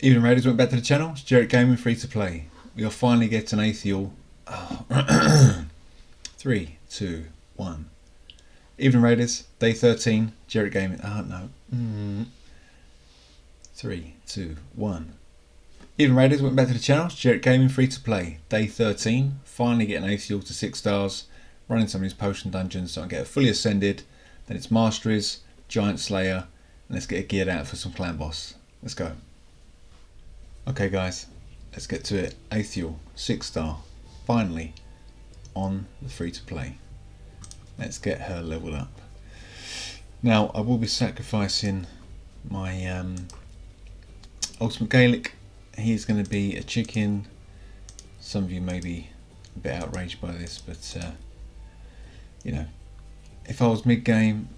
Even Raiders went back to the channel. It's Jarrett Gaming, free to play. We are finally getting Athel. Oh. 3, 2, 1. Evening Raiders, day 13. Jarrett Gaming. Oh no. 3, 2, 1. Evening Raiders went back to the channel. It's Jarrett Gaming, free to play. Day 13. Finally getting Athel to 6 stars. Running some of these potion dungeons so I can get it fully ascended. Then it's Masteries, Giant Slayer, and let's get it geared out for some clan boss. Let's go. Okay guys, let's get to it. Athel, 6 star, finally on the free to play. Let's get her leveled up. Now I will be sacrificing my Ultimate Gaelic. He's going to be a chicken. Some of you may be a bit outraged by this, but you know, if I was mid game,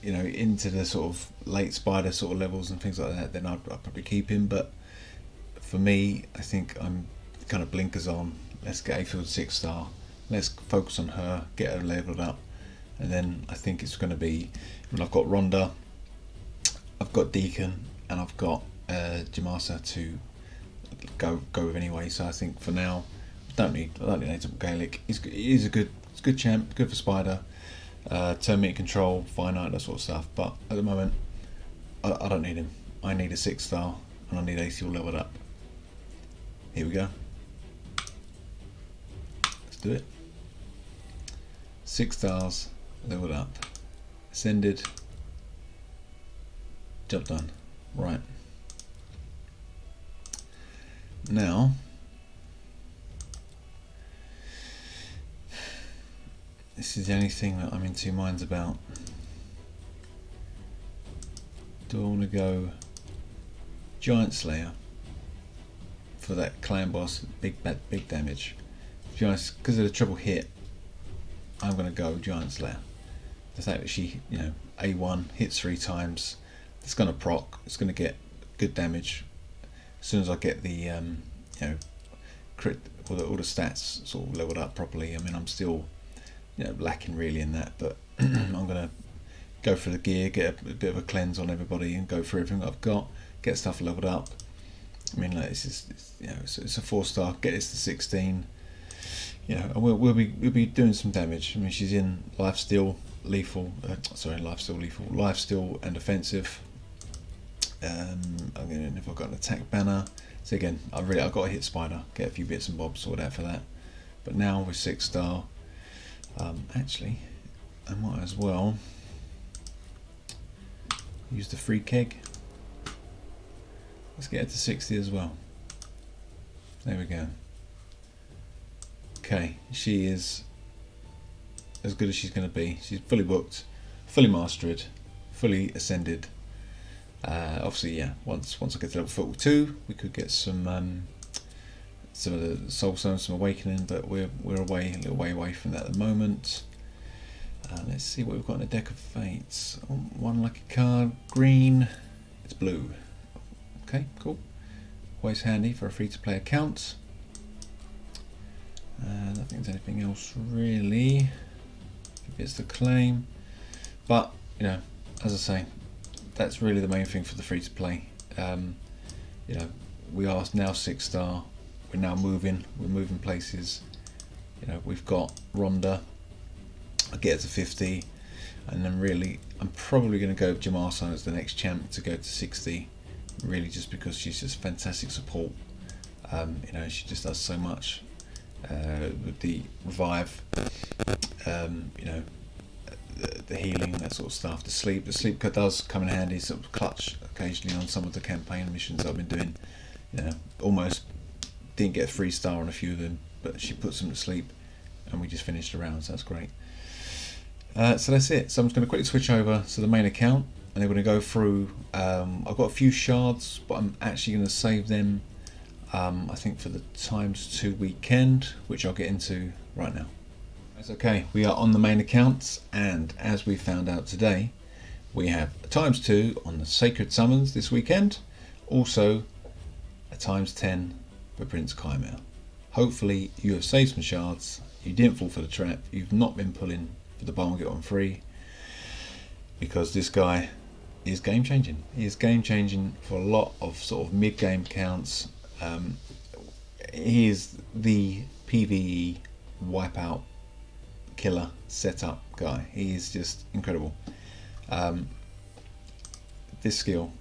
you know, into the sort of late spider sort of levels and things like that, then I'd probably keep him. But for me, I think I'm kind of blinkers on. Let's get Athel 6 star. Let's focus on her, get her leveled up, and then I think it's going to be when I've got Rhonda, I've got Deacon, and I've got Djmarsa to go with anyway. So I think for now, I don't need Ultimate Gaelic. He's a good champ, good for spider, turn meter control, finite, that sort of stuff. But at the moment, I don't need him. I need a 6 star, and I need Athel leveled up. Here we go. Let's do it. 6 stars, leveled up, ascended, job done. Right. Now, this is the only thing that I'm in two minds about. Do I want to go Giant Slayer for that clan boss, big damage? To be honest, because of the triple hit, I'm going to go Giant Slayer. The fact that she, you know, A1 hits 3 times, it's going to proc, it's going to get good damage. As soon as I get the, you know, crit, all the stats sort of leveled up properly. I mean, I'm still, you know, lacking really in that, but I'm going to go for the gear, get a bit of a cleanse on everybody, and go through everything I've got, get stuff leveled up. I mean, like, it's you know, it's a 4 star. Get this to 16. You know, and we'll be doing some damage. I mean, she's in lifesteal, lethal. Lifesteal and offensive. Again, if I've got an attack banner, so again, I've got to hit spider, get a few bits and bobs sorted out for that. But now with 6 star, actually, I might as well use the free keg. Let's get it to 60 as well. There we go. Okay, she is as good as she's going to be. She's fully booked, fully mastered, fully ascended. Obviously, yeah. Once I get to level 42, we could get some of the soul stones, some awakening. But we're a little way away from that at the moment. Let's see what we've got in the deck of fates. Oh, one lucky card, green. It's blue. Okay, cool. Always handy for a free-to-play account. I don't think there's anything else really. It's the claim, but you know, as I say, that's really the main thing for the free-to-play. You know, we are now 6 star. We're now moving. We're moving places. You know, we've got Rhonda. I get her to 50, and then really, I'm probably going to go with Djmarsa as the next champ to go to 60. Really, just because she's just fantastic support. You know, she just does so much with the revive. You know, the healing, that sort of stuff. The sleep does come in handy. Sort of clutch occasionally on some of the campaign missions I've been doing. You know, almost didn't get a 3 star on a few of them, but she puts them to sleep, and we just finished the round. So that's great. So that's it. So I'm just going to quickly switch over to the main account, and then we're going to go through. I've got a few shards, but I'm actually going to save them. I think for the ×2 weekend, which I'll get into right now. That's okay. We are on the main account, and as we found out today, we have a ×2 on the Sacred Summons this weekend. Also, a ×10 for Prince Kymar. Hopefully, you have saved some shards. You didn't fall for the trap. You've not been pulling for the buy one get one free, because this guy is game changing. He is game changing for a lot of sort of mid game counts. He is the PvE wipeout killer setup guy. He is just incredible. This skill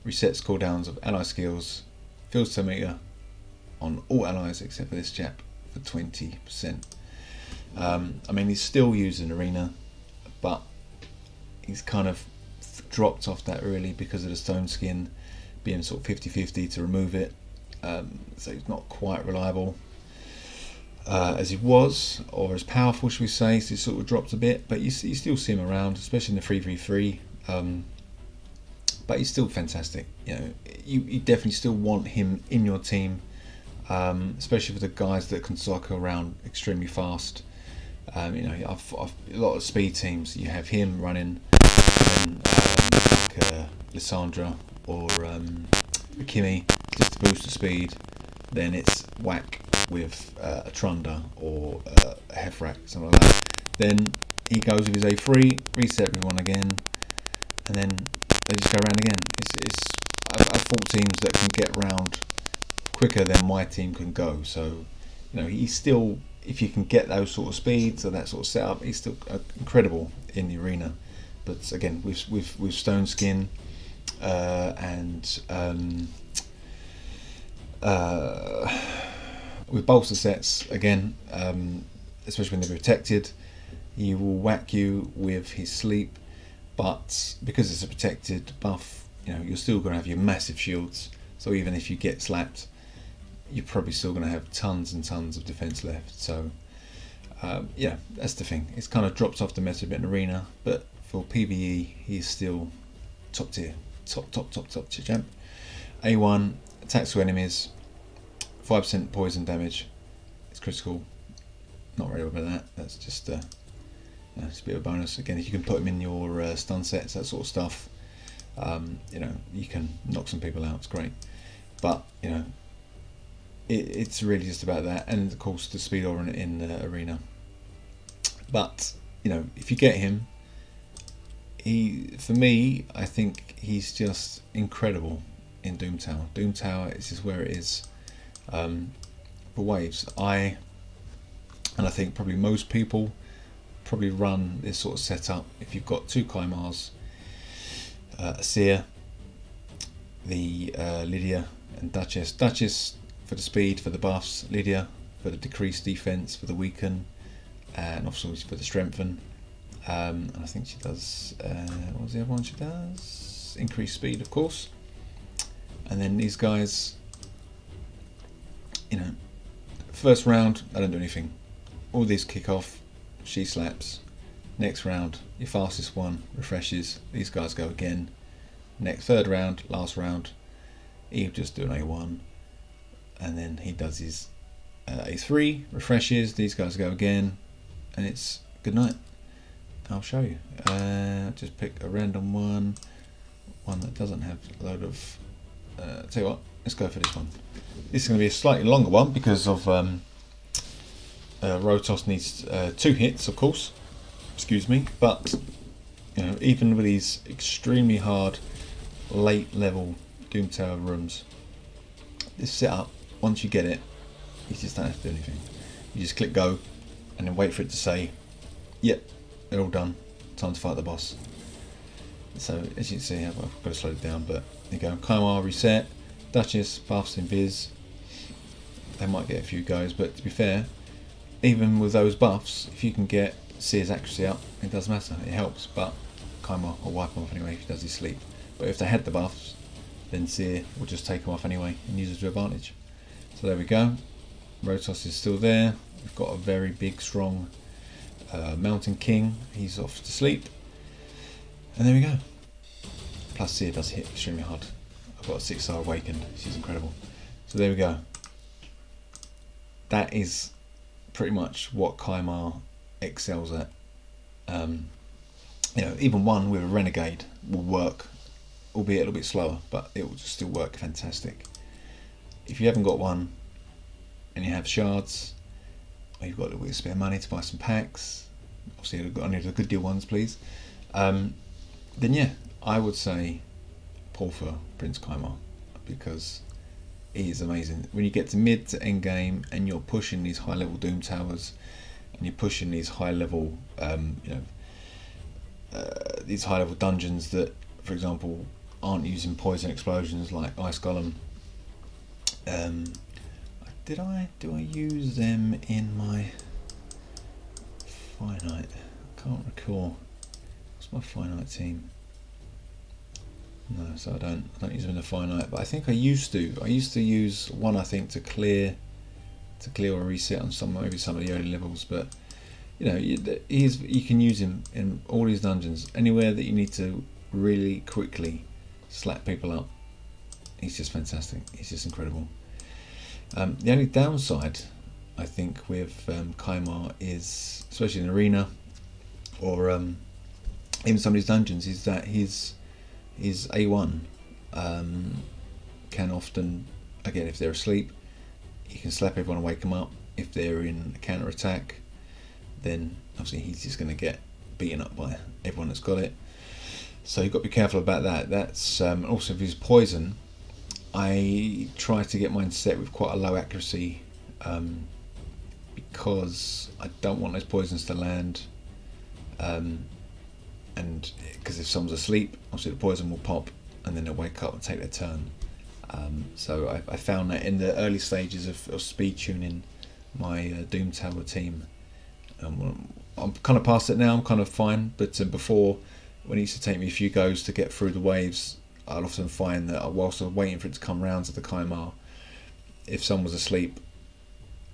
resets cooldowns of ally skills, fills 10 meter on all allies except for this chap for 20%. I mean, he's still used in arena, but he's kind of dropped off that really because of the stone skin being sort of 50-50 to remove it. So he's not quite reliable as he was, or as powerful, should we say. So he sort of dropped a bit, but you still see him around, especially in the 3v3. But he's still fantastic. You know, you definitely still want him in your team, especially for the guys that can cycle around extremely fast. You know, I've a lot of speed teams. You have him running, and like Lissandra or Kymar, just to boost the speed. Then it's whack with a Trunda or a Hefrak, something like that. Then he goes with his A3, reset everyone again, and then they just go around again. I've fought teams that can get round quicker than my team can go. So, you know, he's still, if you can get those sort of speeds or that sort of setup, he's still incredible in the arena. But again, with Stone Skin and with bolster sets, again, especially when they're protected, he will whack you with his sleep. But because it's a protected buff, you know, you're still going to have your massive shields. So even if you get slapped, you're probably still going to have tons and tons of defense left. So yeah, that's the thing. It's kind of dropped off the meta a bit in arena, but for PvE, he's still top tier, top tier champ. A1 attacks to enemies, 5% poison damage. It's critical. Not really about that. That's just it's a bit of a bonus. Again, if you can put him in your stun sets, that sort of stuff, you know, you can knock some people out. It's great. But you know, it's really just about that, and of course the speed aura in arena. But you know, if you get him, for me, I think he's just incredible in Doom Tower. Doom Tower is just where it is for waves. I think probably most people probably run this sort of setup. If you've got two Kymars, a Seer, the Lydia and Duchess. Duchess for the speed, for the buffs, Lydia for the decreased defense, for the weaken, and also for the strengthen. And I think she does, what was the other one she does? Increased speed, of course. And then these guys, you know, first round, they don't do anything. All these kick off, she slaps. Next round, your fastest one refreshes. These guys go again. Third round, last round, he'll just do an A1. And then he does his A3, refreshes. These guys go again. And it's good night. I'll show you. Just pick a random one that doesn't have a load of. Tell you what, let's go for this one. This is going to be a slightly longer one because of Rotos needs 2 hits, of course. Excuse me, but you know, even with these extremely hard late level Doom Tower rooms, this setup, once you get it, you just don't have to do anything. You just click go, and then wait for it to say, "Yep, they're all done. Time to fight the boss." So as you can see, I've got to slow it down, but there you go. Kymar reset, Duchess buffs Invis. They might get a few goes, but to be fair, even with those buffs, if you can get Seer's accuracy up, it doesn't matter. It helps, but Kymar will wipe him off anyway if he does his sleep. But if they had the buffs, then Seer will just take him off anyway and use it to advantage. So there we go. Rotos is still there. We've got a very big, strong Mountain King. He's off to sleep. And there we go. Plus Seer does hit extremely hard. I've got a 6-star Awakened. She's incredible. So there we go. That is pretty much what Kymar excels at. You know, even one with a Renegade will work, albeit a little bit slower, but it will just still work fantastic. If you haven't got one and you have shards, or you've got a little bit of spare money to buy some packs, obviously only the good deal ones please, then yeah, I would say pull for Prince Kymar, because he is amazing. When you get to mid to end game and you're pushing these high level Doom Towers and you're pushing these high level these high level dungeons that, for example, aren't using poison explosions like Ice Golem. Do I use them in my finite? I can't recall. What's my finite team? No, so I don't use them in the finite, but I think I used to. I used to use one, I think, to clear or reset on maybe some of the early levels, but you know, you can use him in all these dungeons, anywhere that you need to really quickly slap people up. He's just fantastic. He's just incredible. The only downside, I think, with Kymar is, especially in arena or even some of these dungeons, is that his A1 can often, again, if they're asleep, you can slap everyone and wake them up. If they're in a counter attack, then obviously he's just going to get beaten up by everyone that's got it. So you've got to be careful about that. That's also, if he's poison, I try to get mine set with quite a low accuracy, because I don't want those poisons to land, and because if someone's asleep, obviously the poison will pop and then they'll wake up and take their turn. So I found that in the early stages of speed tuning my Doom Tower team. I'm kind of past it now, I'm kind of fine, but before, when it used to take me a few goes to get through the waves, I'd often find that whilst I was waiting for it to come round to the Kymar, if someone was asleep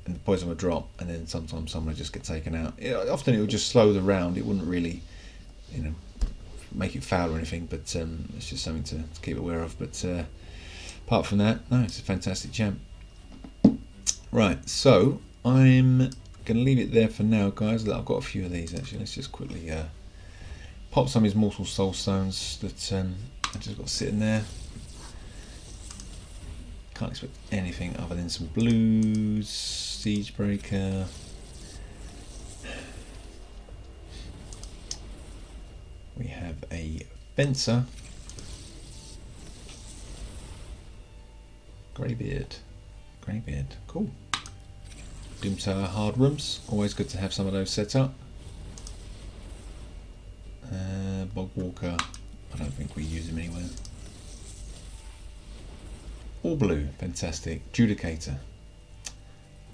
and the poison would drop, and then sometimes someone would just get taken out. Often it would just slow the round, it wouldn't really, you know, make it foul or anything, but it's just something to keep aware of. But apart from that, no, it's a fantastic champ. Right, so I'm going to leave it there for now, guys. I've got a few of these actually. Let's just quickly pop some of his Mortal Soul Stones that I just got sitting there. Can't expect anything other than some blues, Siegebreaker. We have a Fencer, Greybeard, cool. Doom Tower hard rooms, always good to have some of those set up. Bogwalker, I don't think we use him anywhere. All blue, fantastic. Judicator,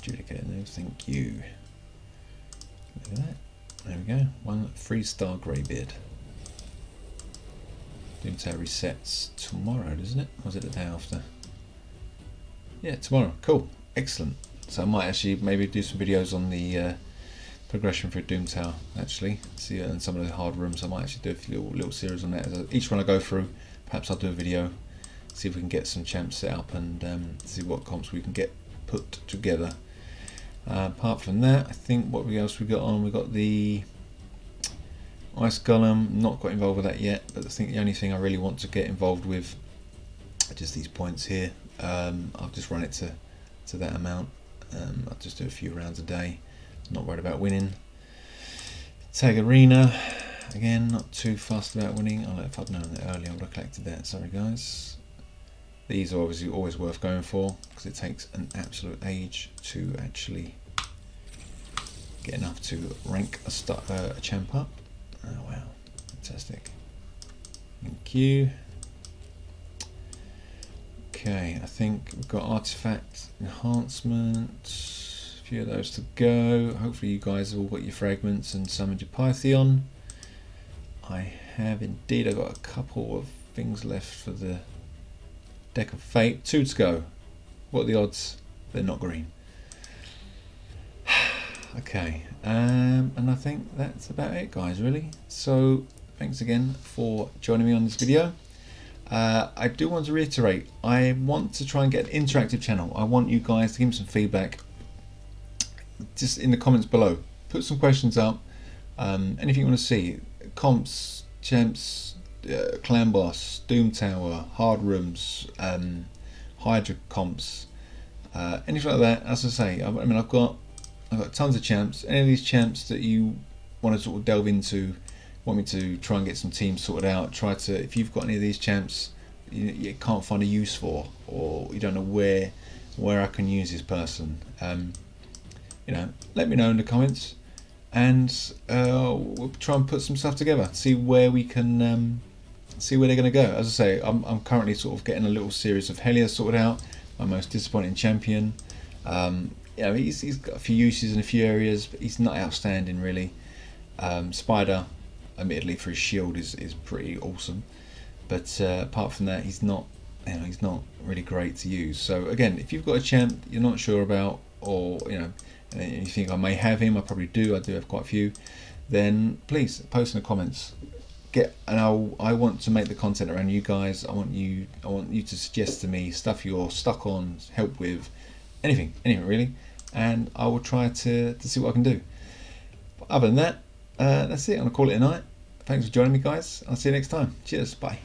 no thank you. Look at that, there we go, 1 3-star Greybeard. Doom Tower resets tomorrow, doesn't it? Or is it the day after? Yeah, tomorrow, cool, excellent. So I might actually maybe do some videos on the progression through Doom Tower, actually. See, and some of the hard rooms, I might actually do a little series on that. Each one I go through, perhaps I'll do a video, see if we can get some champs set up and see what comps we can get put together. Apart from that, I think what else we got on, we got the Ice Golem, not got involved with that yet, but I think the only thing I really want to get involved with are just these points here. I'll just run it to that amount. I'll just do a few rounds a day, not worried about winning. Tag Arena, again, not too fussed about winning. If I'd known that earlier I would have collected that, sorry guys. These are obviously always worth going for, because it takes an absolute age to actually get enough to rank a champ up. Oh wow, fantastic. Thank you. Okay, I think we've got artifact enhancement, a few of those to go. Hopefully you guys have all got your fragments and summoned your Pythion. I have indeed. I've got a couple of things left for the Deck of Fate. 2 to go. What are the odds? They're not green. Okay, and I think that's about it, guys, really. So thanks again for joining me on this video. I do want to reiterate, I want to try and get an interactive channel. I want you guys to give me some feedback just in the comments below. Put some questions up, anything you want to see, comps, champs, clan boss, Doom Tower, hard rooms, Hydra comps, anything like that. As I say, I mean, I've got tons of champs. Any of these champs that you want to sort of delve into, want me to try and get some teams sorted out, if you've got any of these champs you can't find a use for, or you don't know where I can use this person, let me know in the comments, and we'll try and put some stuff together, see where we can see where they're going to go. As I say, I'm currently sort of getting a little series of Helia sorted out, my most disappointing champion. He's got a few uses in a few areas, but he's not outstanding really. Spider, admittedly for his shield, is pretty awesome, but apart from that, he's not really great to use. So again, if you've got a champ you're not sure about, or and you think I may have him, I probably do. I do have quite a few. Then please post in the comments. I want to make the content around you guys. I want you to suggest to me stuff you're stuck on, help with, anything really, and I will try to see what I can do. But other than that, that's it. I'm gonna call it a night. Thanks for joining me, guys. I'll see you next time. Cheers. Bye.